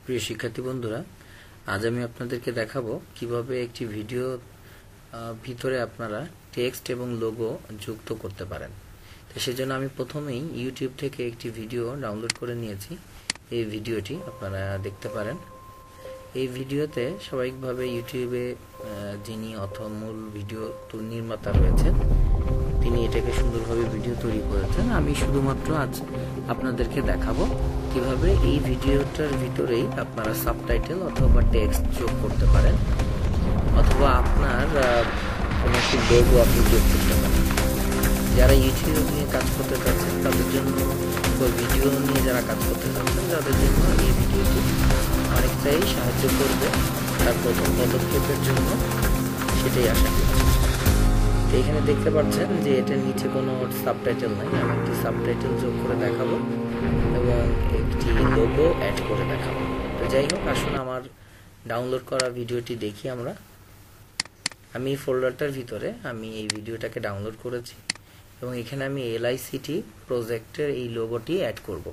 প্রিয় শিক্ষার্থী বন্ধুরা, আজ আমি আপনাদেরকে দেখাবো কিভাবে একটি ভিডিও ভিতরে আপনারা টেক্সট এবং লোগো যুক্ত করতে পারেন। তো সেজন্য আমি প্রথমেই ইউটিউব থেকে একটি ভিডিও ডাউনলোড করে নিয়েছি। এই ভিডিওটি আপনারা দেখতে পারেন। এই ভিডিওতে স্বাভাবিকভাবে ইউটিউবে যিনি মূল ভিডিও নির্মাতা রয়েছেন তিনি এটাকে সুন্দরভাবে ভিডিও তৈরি করেছেন। আমি শুধুমাত্র আজ আপনাদেরকে দেখাবো কিভাবে এই ভিডিওটার ভিতরেই আপনারা সাবটাইটেল অথবা টেক্সট যোগ করতে পারেন, অথবা আপনার কোনো একটি লোগো আপনি যোগ করতে পারেন। যারা ইউটিউব নিয়ে কাজ করতে চাচ্ছেন তাদের জন্য, ভিডিও নিয়ে যারা কাজ করতে চাচ্ছেন তাদের জন্য এই ভিডিওটি অনেকটাই সাহায্য করবে তার প্রথম পদক্ষেপের জন্য, সেটাই আশা করছি। তো এখানে দেখতে পাচ্ছেন যে এটার নিচে কোনো সাবটাইটেল নাই। আমি একটি সাবটাইটেল যোগ করে দেখাবো এবং একটি লোগো অ্যাড করে দেখাবো। তো যাই হোক, আসুন আমার ডাউনলোড করা ভিডিওটি দেখি আমরা। আমি এই ফোল্ডারটার ভিতরে আমি এই ভিডিওটাকে ডাউনলোড করেছি এবং এখানে আমি এলআইসিটি প্রজেক্টের এই লোগোটি অ্যাড করব,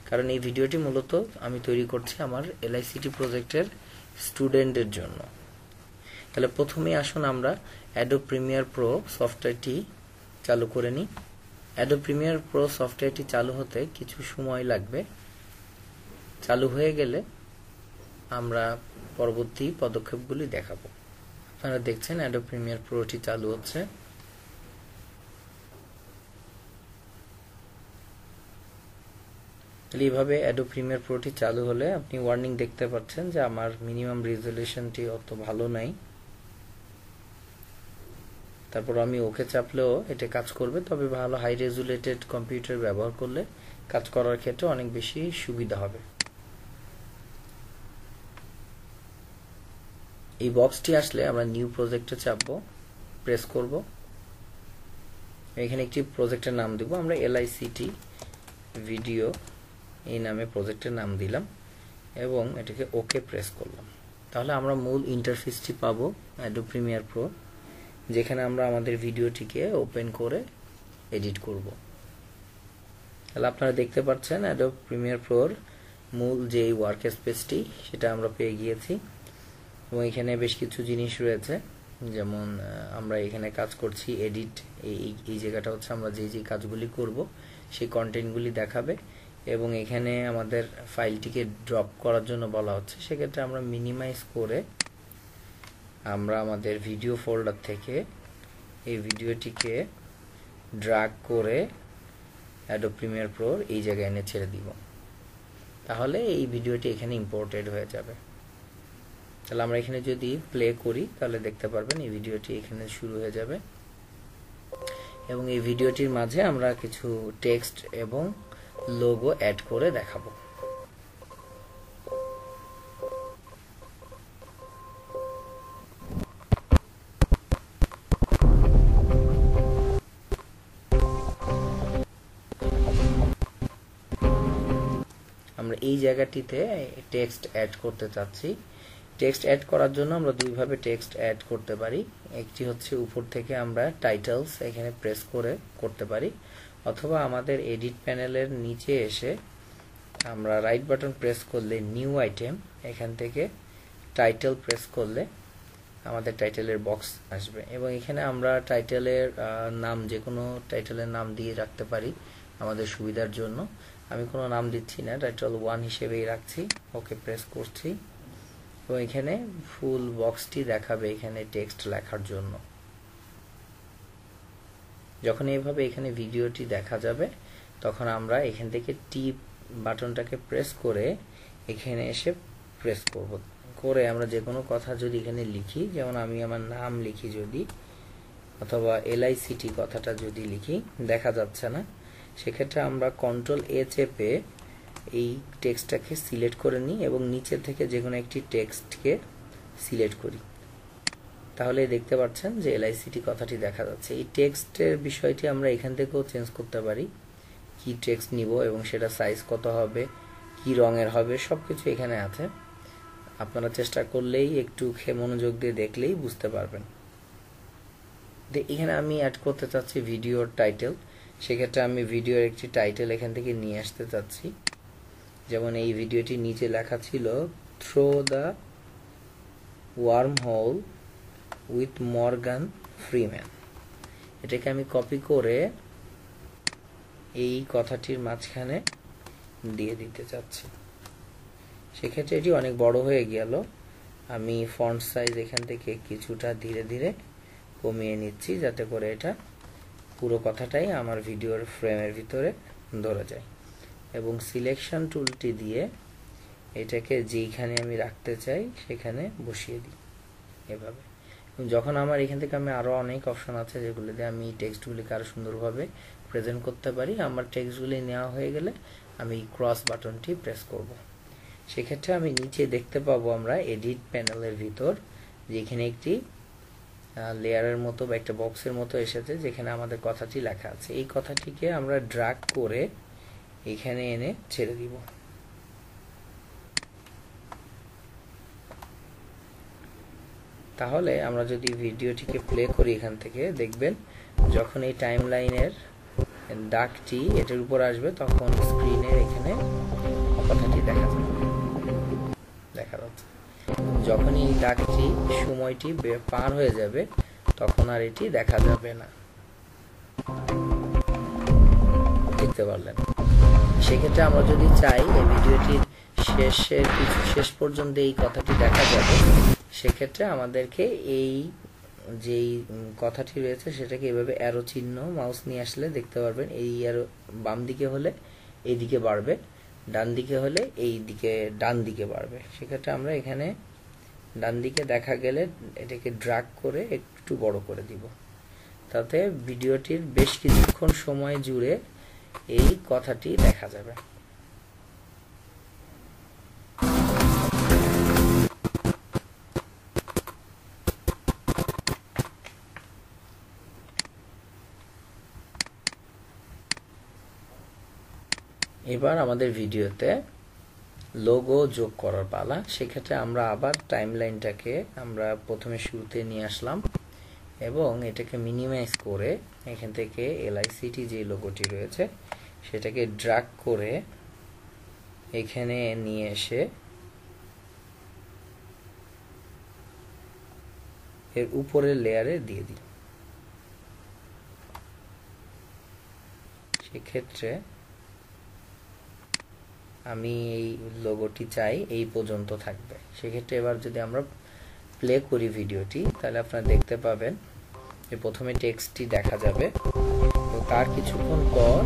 কারণ এই ভিডিওটি মূলত আমি তৈরি করছি আমার এলআইসিটি প্রজেক্টের স্টুডেন্টদের জন্য। তাহলে প্রথমে আসুন আমরা অ্যাডোব প্রিমিয়ার প্রো সফটওয়্যারটি চালু করে নিই। অ্যাডোব প্রিমিয়ার প্রো সফটওয়্যারটি চালু হতে কিছু সময় লাগবে। চালু হয়ে গেলে আমরা পরবর্তী পদক্ষেপগুলি দেখাবো। আপনারা দেখছেন অ্যাডোব প্রিমিয়ার প্রোটি চালু হচ্ছে। এইভাবে অ্যাডোব প্রিমিয়ার প্রোটি চালু হলে আপনি ওয়ার্নিং দেখতে পাচ্ছেন যে আমার মিনিমাম রেজলিউশনটি অত ভালো নাই। তারপর আমি ওকে চাপলেও এটা কাজ করবে, তবে ভালো হাই রেজুলেটেড কম্পিউটার ব্যবহার করলে কাজ করার ক্ষেত্রে অনেক বেশি সুবিধা হবে। এই বক্সটি আসলে আমরা নিউ প্রজেক্টে চাপবো, প্রেস করব। এখানে একটি প্রজেক্টের নাম দেব আমরা, এলআইসিটি ভিডিও এই নামে প্রজেক্টের নাম দিলাম এবং এটাকে ওকে প্রেস করলাম। তাহলে আমরা মূল ইন্টারফেসটি পাবো অ্যাডোব প্রিমিয়ার প্রো, যেখানে আমরা আমাদের ভিডিওটিকে ওপেন করে এডিট করব। তাহলে আপনারা দেখতে পাচ্ছেন অ্যাডোব প্রিমিয়ার প্রোর মূল যে ওয়ার্ক স্পেসটি সেটা আমরা পেয়ে গিয়েছি এবং এখানে বেশ কিছু জিনিস রয়েছে, যেমন আমরা এখানে কাজ করছি এডিট, এই জায়গাটা হচ্ছে আমরা যে কাজগুলি করব সেই কন্টেন্টগুলি দেখাবে এবং এখানে আমাদের ফাইলটিকে ড্রপ করার জন্য বলা হচ্ছে। সেক্ষেত্রে আমরা মিনিমাইজ করে আমরা আমাদের ভিডিও ফোল্ডার থেকে এই ভিডিওটিকে ড্র্যাগ করে অ্যাডোব প্রিমিয়ার প্রোর এই জায়গায় এনে ছেড়ে দিব। তাহলে এই ভিডিওটি এখানে ইম্পোর্টেড হয়ে যাবে। তাহলে আমরা এখানে যদি প্লে করি তাহলে দেখতে পারবেন এই ভিডিওটি এখানে শুরু হয়ে যাবে এবং এই ভিডিওটির মাঝে আমরা কিছু টেক্সট এবং লোগো অ্যাড করে দেখাবো। আমরা এই জায়গাটিতে টেক্সট অ্যাড করতে চাচ্ছি। টেক্সট অ্যাড করার জন্য আমরা দুইভাবে টেক্সট অ্যাড করতে পারি। একটি হচ্ছে উপর থেকে আমরা টাইটেলস এখানে প্রেস করে করতে পারি, অথবা আমাদের এডিট প্যানেলের নিচে এসে আমরা রাইট বাটন প্রেস করলে নিউ আইটেম, এখান থেকে টাইটেল প্রেস করলে আমাদের টাইটেলের বক্স আসবে এবং এখানে আমরা টাইটেলের নাম যে কোনো টাইটেলের নাম দিয়ে রাখতে পারি আমাদের সুবিধার জন্য। আমি কোনো নাম দিচ্ছি না, টাইটেল 1 হিসেবেই রাখছি। ওকে প্রেস করছি এবং এখানে ফুল বক্সটি দেখাবে এখানে টেক্সট লেখার জন্য। যখন এইভাবে এখানে ভিডিওটি দেখা যাবে তখন আমরা এখান থেকে টিপ বাটনটাকে প্রেস করে এখানে এসে প্রেস করব, করে আমরা যে কোনো কথা যদি এখানে লিখি, যেমন আমি আমার নাম লিখি যদি, অথবা এলআইসিটি কথাটা যদি লিখি, দেখা যাচ্ছে না, সেক্ষেত্রে আমরা কন্ট্রোল এ চেপে এই টেক্সটটাকে সিলেক্ট করে নিই এবং নিচে থেকে যে কোনো একটি টেক্সটকে সিলেক্ট করি। তাহলে দেখতে পাচ্ছেন যে এলআইসিটি কথাটি দেখা যাচ্ছে। এই টেক্সটের বিষয়টি আমরা এখান থেকেও চেঞ্জ করতে পারি, কি টেক্সট নিব এবং সেটা সাইজ কত হবে, কি রঙের হবে, সবকিছু এখানে আছে। আপনারা চেষ্টা করলেই একটু মনোযোগ দিয়ে দেখলেই বুঝতে পারবেন। এখানে আমি অ্যাড করতে চাচ্ছি ভিডিওর টাইটেল, সেক্ষেত্রে আমি ভিডিওর একটি টাইটেল এখান থেকে নিয়ে আসতে চাচ্ছি। যেমন এই ভিডিওটির নিচে লেখা ছিল through the wormhole with Morgan Freeman. এটাকে আমি কপি করে এই কথাটির মাঝখানে দিয়ে দিতে চাচ্ছি। সেক্ষেত্রে এটি অনেক বড় হয়ে গেল। আমি ফন্ট সাইজ এখান থেকে কিছুটা ধীরে ধীরে কমিয়ে নিচ্ছি, যাতে করে এটা পুরো কথাটাই আমার ভিডিওর ফ্রেমের ভিতরে ধরে যায়। এবং সিলেকশন টুলটি দিয়ে এটাকে যেখানে আমি রাখতে চাই সেখানে বসিয়ে দিই এভাবে। যখন আমার এখান থেকে আরো অনেক অপশন আছে যেগুলো দিয়ে আমি টেক্সটগুলিকে আরো সুন্দরভাবে প্রেজেন্ট করতে পারি। আমার টেক্সটগুলি নেওয়া হয়ে গেলে আমি ক্রস বাটনটি প্রেস করব। সেক্ষেত্রে আমি নিচে দেখতে পাবো আমরা এডিট প্যানেলের ভিতর যেখানে একটি লেয়ারের মতো বা একটা বক্সের মতো এসেছে, যেখানে আমাদের কথাটি লেখা আছে। এই কথাটিকে আমরা ড্র্যাগ করে এখানে এনে ছেড়ে দিব। তাহলে আমরা যদি ভিডিওটিকে প্লে করি এখান থেকে, দেখবেন যখন এই টাইমলাইনের দাগটি এটার উপর আসবে তখন স্ক্রিনের এখানে কথাটি দেখা যাচ্ছে। যখন এই দাগটি সময়টি পার হয়ে যাবে তখন আর এটি দেখা যাবে না। দেখতে পারলেন? সেক্ষেত্রে আমরা যদি চাই এই ভিডিওটির শেষ পর্যন্ত এই কথাটি দেখা যাবে, সেক্ষেত্রে আমাদেরকে এই যেই কথাটি রয়েছে সেটাকে এভাবে অ্যারো চিহ্ন মাউস নিয়ে আসলে দেখতে পারবেন। এই অ্যারো বাম দিকে হলে এই দিকে বাড়বে, ডান দিকে হলে এই দিকে ডান দিকে বাড়বে। সেক্ষেত্রে আমরা এখানে ডান দিকে দেখা গেলে এটাকে ড্র্যাগ করে একটু বড় করে দিব, তাতে ভিডিওটির বেশ কিছুক্ষণ সময় জুড়ে এই কথাটি দেখা যাবে। এবার আমাদের ভিডিওতে লোগো যোগ করার পালা। সেক্ষেত্রে আমরা আবার টাইমলাইনটাকে আমরা প্রথমে শুরুতে নিয়ে আসলাম এবং এটাকে মিনিমাইজ করে এখান থেকে LICT যে লোগোটি রয়েছে সেটাকে ড্র্যাগ করে এখানে নিয়ে এসে এর উপরের লেয়ারে দিয়ে দিই। সেক্ষেত্রে আমি এই লোগোটি চাই এই পর্যন্ত থাকবে। সেক্ষেত্রে এবার যদি আমরা প্লে করি ভিডিওটি, তাহলে আপনারা দেখতে পাবেন যে প্রথমে টেক্সটটি দেখা যাবে এবং তার কিছুক্ষণ পর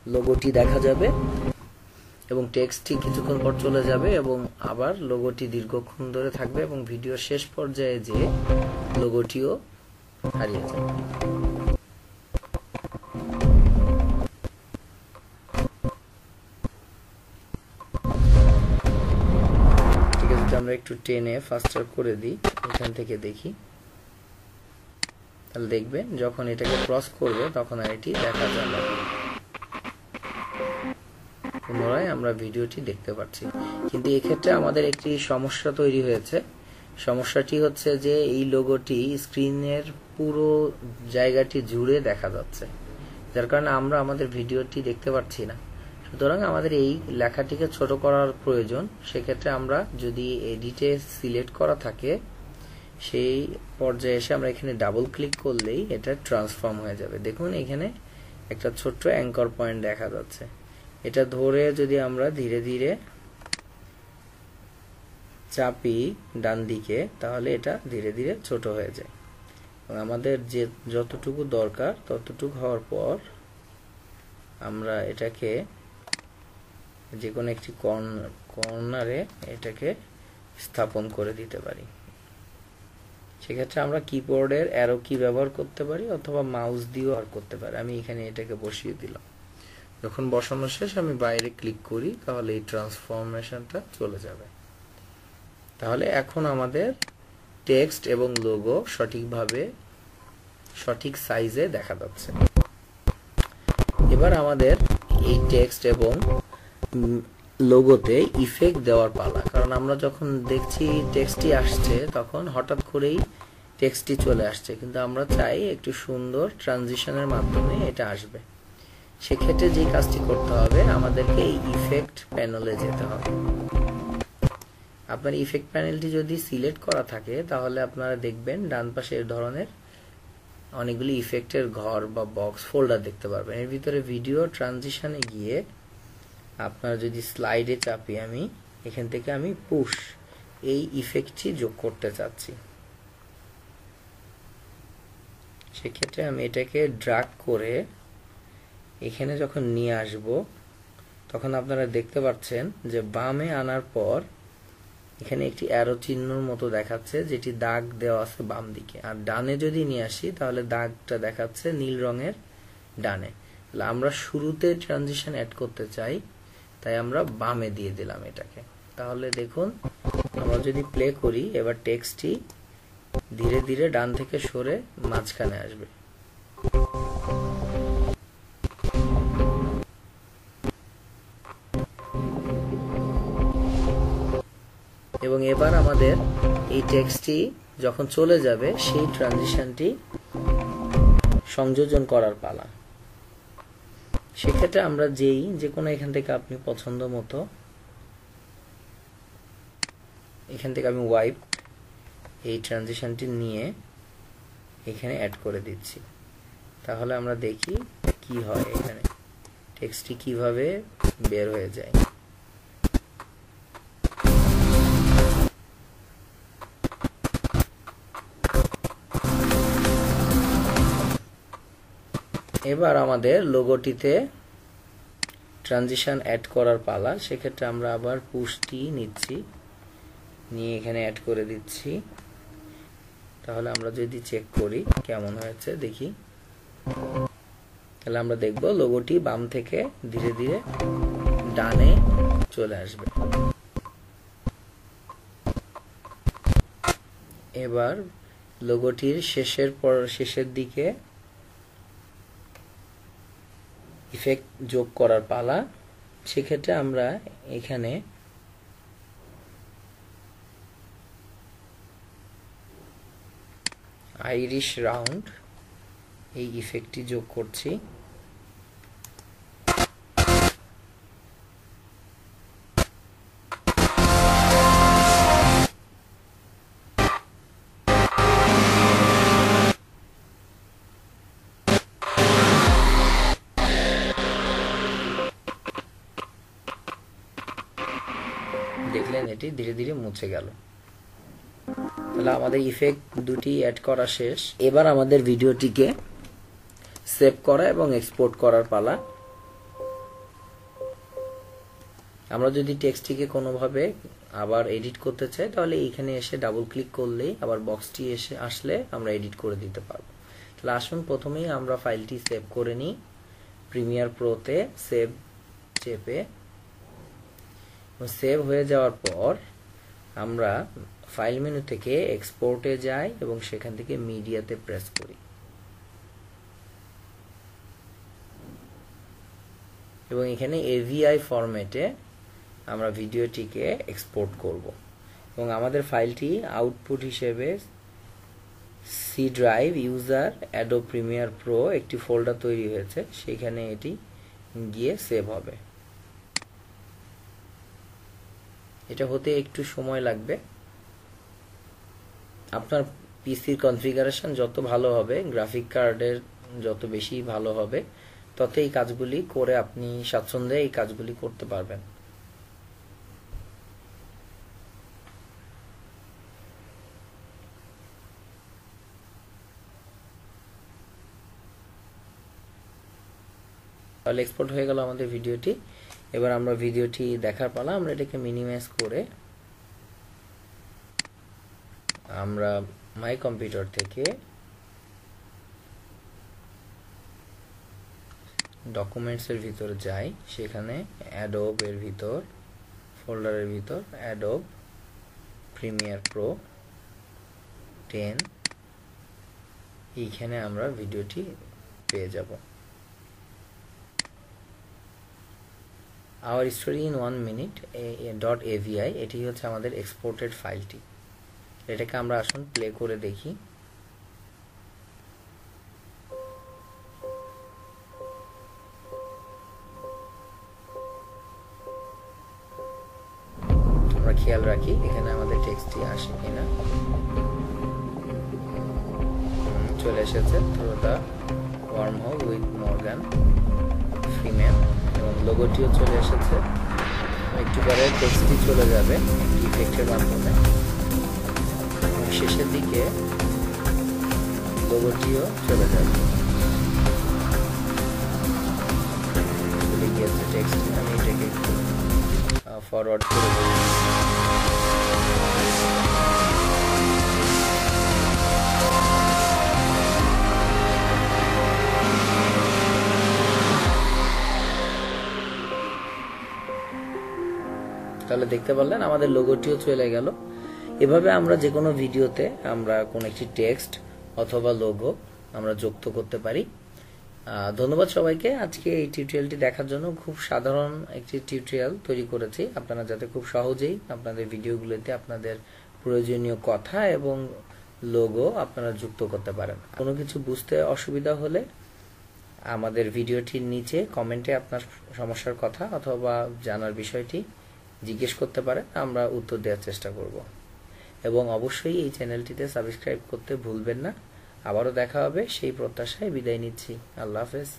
লোগোটি দেখা যাবে এবং টেক্সটটি কিছুক্ষণ পর চলে যাবে এবং আবার লোগোটি দীর্ঘক্ষণ ধরে থাকবে এবং ভিডিওর শেষ পর্যায়ে যে লোগোটিও হারিয়ে যাবে। আমরা একটু টেনে ফাস্টার করে দিই, এখান থেকে দেখি, তাহলে দেখবেন যখন এটাকে ক্রস করবে তখন আর এটি দেখা যাবে না। পুনরায় আমরা ভিডিওটি দেখতে পাচ্ছি, কিন্তু এক্ষেত্রে আমাদের একটি সমস্যা তৈরি হয়েছে। সমস্যাটি হচ্ছে যে এই লোগোটি স্ক্রিনের পুরো জায়গাটি জুড়ে দেখা যাচ্ছে, যার কারণে আমরা আমাদের ভিডিওটি দেখতে পাচ্ছি না। সুতরাং আমাদের এই লেখাটিকে ছোট করার প্রয়োজন। সেক্ষেত্রে আমরা যদি এডিটে সিলেক্ট করা থাকে সেই পর্যায়ে এসে আমরা এখানে ডাবল ক্লিক করলেই এটা ট্রান্সফর্ম হয়ে যাবে। দেখুন এখানে একটা ছোট্ট অ্যাঙ্কর পয়েন্ট দেখা যাচ্ছে। এটা ধরে যদি আমরা ধীরে ধীরে চাপি ডান দিকে, তাহলে এটা ধীরে ধীরে ছোট হয়ে যায়। আমাদের যে যতটুকু দরকার ততটুকু হওয়ার পর আমরা এটাকে যে কোনো একটি কর্নারে এটাকে স্থাপন করে দিতে পারি। সেক্ষেত্রে আমরা কিবোর্ডের অ্যারো কি ব্যবহার করতে পারি অথবা মাউস দিয়েও ব্যবহার করতে পারি। আমি এখানে এটাকে বসিয়ে দিলাম। যখন বসানো শেষ আমি বাইরে ক্লিক করি, তাহলে এই ট্রান্সফরমেশনটা চলে যাবে। তাহলে এখন আমাদের টেক্সট এবং লোগো সঠিকভাবে সঠিক সাইজে দেখা যাচ্ছে। এবার আমাদের এই টেক্সট এবং লোগোতে ইফেক্ট দেওয়ার পালা। কারণ আমরা যখন দেখছি টেক্সটটি আসছে তখন হঠাৎ করেই টেক্সটটি চলে আসছে, কিন্তু আমরা চাই একটু সুন্দর ট্রানজিশনের মাধ্যমে এটা আসবে। সেক্ষেত্রে যে কাজটি করতে হবে, আমাদেরকে এই ইফেক্ট প্যানেলে যেতে হবে। আপনার ইফেক্ট প্যানেলটি যদি সিলেক্ট করা থাকে তাহলে আপনারা দেখবেন ডান পাশে এই ধরনের অনেকগুলি ইফেক্টের ঘর বা বক্স ফোল্ডার দেখতে পারবেন। এর ভিতরে ভিডিও ট্রানজিশনে গিয়ে আপনারা যদি স্লাইডে চাপি, আমি এখান থেকে আমি পুশ এই ইফেক্টটি যোগ করতে চাচ্ছি। সেক্ষেত্রে আমি এটাকে ড্র্যাগ করে এখানে যখন নিয়ে আসব, তখন আপনারা দেখতে পাচ্ছেন যে বামে আনার পর এখানে একটি অ্যারো চিহ্নর মতো দেখাচ্ছে, যেটি দাগ দেওয়া আছে বাম দিকে। আর ডানে যদি নিয়ে আসি তাহলে দাগটা দেখাচ্ছে নীল রঙের ডানে। তাহলে আমরা শুরুতে ট্রানজিশন অ্যাড করতে চাই, তাই আমরা বামে দিয়ে দিলাম এটাকে। তাহলে দেখুন, আমরা যদি প্লে করি, এবার টেক্সটটি ধীরে ধীরে ডান থেকে সরে মাঝখানে আসবে। এবং এবার আমাদের এই টেক্সটটি যখন চলে যাবে, সেই ট্রানজিশনটি সংযোজন করার পালা। সেক্ষেত্রে আমরা যে কোনো এখান থেকে আপনি পছন্দ মতো, এখান থেকে আমি ওয়াইপ এই ট্রানজিশনটি নিয়ে এখানে অ্যাড করে দিচ্ছি। তাহলে আমরা দেখি কি হয়, এখানে টেক্সটটি কিভাবে বের হয়ে যায়। এবার আমাদের লোগোটিতে ট্রানজিশন অ্যাড করার পালা। সেক্ষেত্রে আমরা আবার পুশটি নিচ্ছি, নিয়ে এখানে অ্যাড করে দিচ্ছি। তাহলে আমরা যদি চেক করি কেমন হয়েছে দেখি, তাহলে আমরা দেখব লোগোটি বাম থেকে ধীরে ধীরে ডানে চলে আসবে। এবার লোগোটির শেষের দিকে ইফেক্ট যোগ করার পালা। সেক্ষেত্রে আমরা এখানে আইরিশ রাউন্ড এই ইফেক্টটি যোগ করছি। দেখলেন এটি ধীরে ধীরে মুছে গেল। তাহলে আমাদের ইফেক্ট দুটি অ্যাড করা শেষ। এবার আমাদের ভিডিওটিকে সেভ করা এবং এক্সপোর্ট করার পালা। আমরা যদি টেক্সটটিকে কোনোভাবে আবার এডিট করতে চাই, তাহলে এইখানে এসে ডাবল ক্লিক করলেই আবার বক্সটি আসলে আমরা এডিট করে দিতে পারবো। তাহলে আসুন প্রথমেই আমরা ফাইলটি সেভ করে নিই। প্রিমিয়ার প্রোতে সেভ চেপে, সেভ হয়ে যাওয়ার পর আমরা ফাইল মেনু থেকে এক্সপোর্টে যাই এবং সেখান থেকে মিডিয়াতে প্রেস করি এবং এখানে AVI ফরম্যাটে আমরা ভিডিওটিকে এক্সপোর্ট করব এবং আমাদের ফাইলটি আউটপুট হিসেবে C drive user Adobe Premiere Pro একটি ফোল্ডার তৈরি হয়েছে, সেখানে এটি গিয়ে সেভ হবে। এটা হতে একটু সময় লাগবে। আপনার পিসির কনফিগারেশন যত ভালো হবে, গ্রাফিক কার্ডের যত বেশি ভালো হবে, তত এই কাজগুলি করে আপনি স্বাচ্ছন্দ্যে এই কাজগুলি করতে পারবেন। তাহলে এক্সপোর্ট হয়ে গেল আমাদের ভিডিওটি। এবার আমরা ভিডিওটি দেখার পালা। আমরা এটাকে মিনিমাইজ করে আমরা মাই কম্পিউটার থেকে ডকুমেন্টস এর ভিতর যাই, সেখানে অ্যাডোব এর ভিতর ফোল্ডারের ভিতর অ্যাডোব প্রিমিয়ার প্রো 10, এইখানে আমরা ভিডিওটি পেয়ে যাব। Hour story in 1 minute .avi, এটি হচ্ছে আমাদের এক্সপোর্টেড ফাইলটি। এটাকে আমরা আসুন প্লে করে দেখি। খেয়াল রাখি এখানে আমাদের টেক্সটটি আসে কিনা। চলে এসেছে through the wormhole with Morgan Freeman, এবং লোগোটিও চলে এসেছে। একটু পরে টেক্সটটি চলে যাবে একটি ইফেক্টের মাধ্যমে, এবং শেষের দিকে লোগোটিও চলে যাবে। চলে গিয়েছে টেক্সটটি, আমি এটাকে একটু ফরওয়ার্ড করে দেব। তাহলে দেখতে পারলেন আমাদের লোগোটিও চলে গেল। এভাবে আমরা যে কোনো ভিডিওতে আমরা কোন একটি টেক্সট অথবা লোগো আমরা যুক্ত করতে পারি। ধন্যবাদ সবাইকে আজকে এই টিউটোরিয়ালটি দেখার জন্য। খুব সাধারণ একটি টিউটোরিয়াল তৈরি করেছি আপনারা যাতে খুব সহজেই আপনাদের ভিডিওগুলোতে আপনাদের প্রয়োজনীয় কথা এবং লোগো আপনারা যুক্ত করতে পারেন। কোনো কিছু বুঝতে অসুবিধা হলে আমাদের ভিডিওটির নিচে কমেন্টে আপনার সমস্যার কথা অথবা জানার বিষয়টি জিজ্ঞেস করতে পারেন, আমরা উত্তর দেওয়ার চেষ্টা করব। এবং অবশ্যই এই চ্যানেলটিতে সাবস্ক্রাইব করতে ভুলবেন না। আবারও দেখা হবে সেই প্রত্যাশায় বিদায় নিচ্ছি। আল্লাহ হাফেজ।